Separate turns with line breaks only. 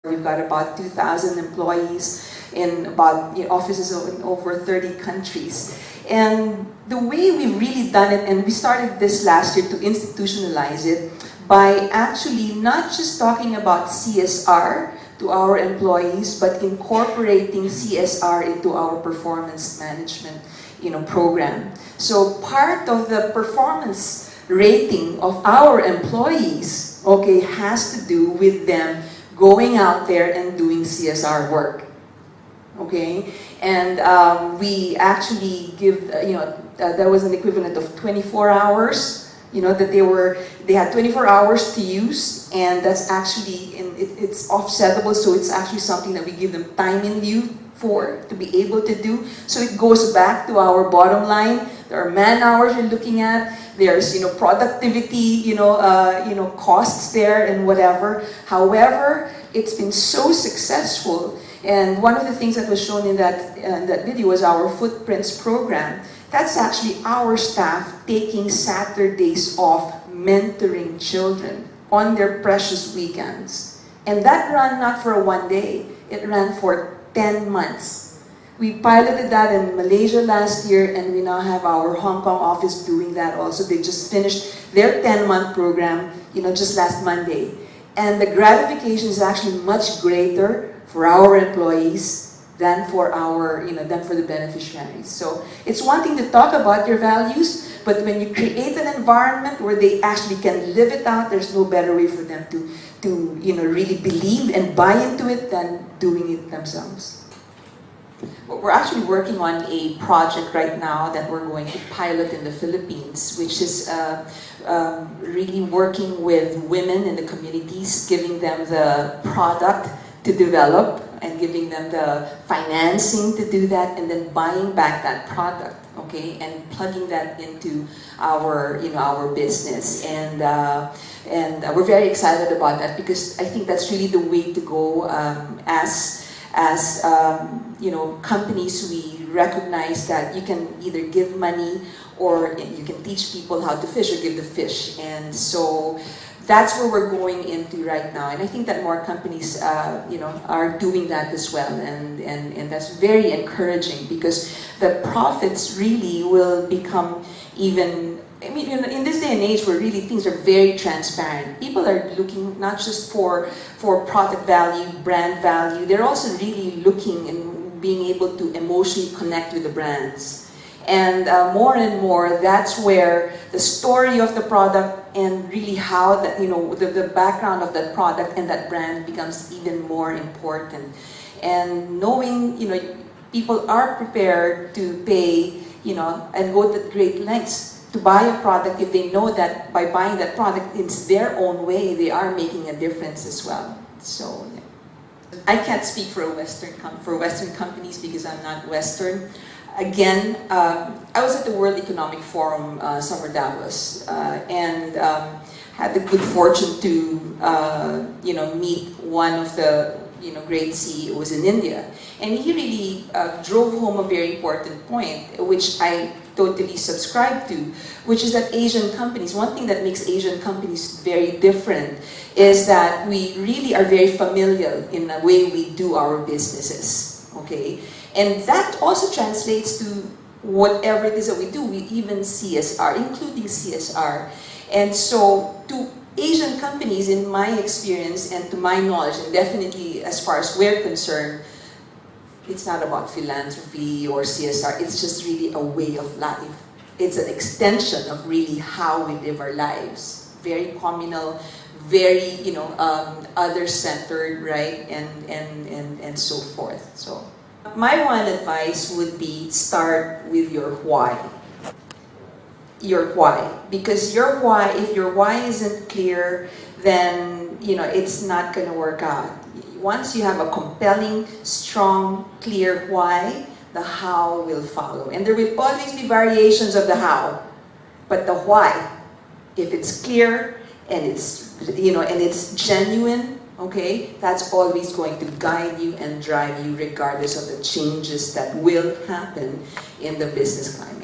We've got about 2,000 employees in about offices in over 30 countries. And the way we've really done it, and we started this last year to institutionalize it, by actually not just talking about CSR to our employees, but incorporating CSR into our performance management program. So part of the performance rating of our employees, okay, has to do with them going out there and doing CSR work, okay? And we actually give, there was an equivalent of 24 hours, that they had 24 hours to use, and that's actually, it's offsettable, so it's actually something that we give them time in lieu for, to be able to do. So it goes back to our bottom line. There are man hours you're looking at. There's productivity, costs there and whatever. However, it's been so successful, and one of the things that was shown in that video was our Footprints program. That's actually our staff taking Saturdays off, mentoring children on their precious weekends, and that ran not for one day. It ran for 10 months. We piloted that in Malaysia last year, and we now have our Hong Kong office doing that also. They just finished their 10-month program, just last Monday. And the gratification is actually much greater for our employees than for than for the beneficiaries. So it's one thing to talk about your values, but when you create an environment where they actually can live it out, there's no better way for them to really believe and buy into it than doing it themselves. We're actually working on a project right now that we're going to pilot in the Philippines, which is really working with women in the communities, giving them the product to develop and giving them the financing to do that, and then buying back that product, okay, and plugging that into our business. And we're very excited about that, because I think that's really the way to go. As companies, we recognize that you can either give money or you can teach people how to fish or give the fish. And so that's where we're going into right now. And I think that more companies are doing that as well. And that's very encouraging, because the profits really will become even, in this day and age where really things are very transparent, people are looking not just for product value, brand value, they're also really looking and being able to emotionally connect with the brands. And more and more, that's where the story of the product and really how that, the background of that product and that brand becomes even more important. And knowing, people are prepared to pay, and go to great lengths to buy a product if they know that by buying that product, it's their own way, they are making a difference as well. So, yeah. I can't speak for Western companies because I'm not Western. Again, I was at the World Economic Forum, Summer Davos, and had the good fortune to, meet one of the great CEOs in India. And he really drove home a very important point, which I totally subscribe to, which is that Asian companies, one thing that makes Asian companies very different is that we really are very familiar in the way we do our businesses, okay? And that also translates to whatever it is that we do, even CSR, including CSR. And so to Asian companies, in my experience and to my knowledge, and definitely as far as we're concerned, it's not about philanthropy or CSR, it's just really a way of life. It's an extension of really how we live our lives. Very communal, very, other-centered, right? And so forth. So my one advice would be start with your why. Your why. Because your why, if your why isn't clear, then, it's not going to work out. Once you have a compelling, strong, clear why, the how will follow. And there will always be variations of the how. But the why, if it's clear and it's, and it's genuine, okay, that's always going to guide you and drive you regardless of the changes that will happen in the business climate.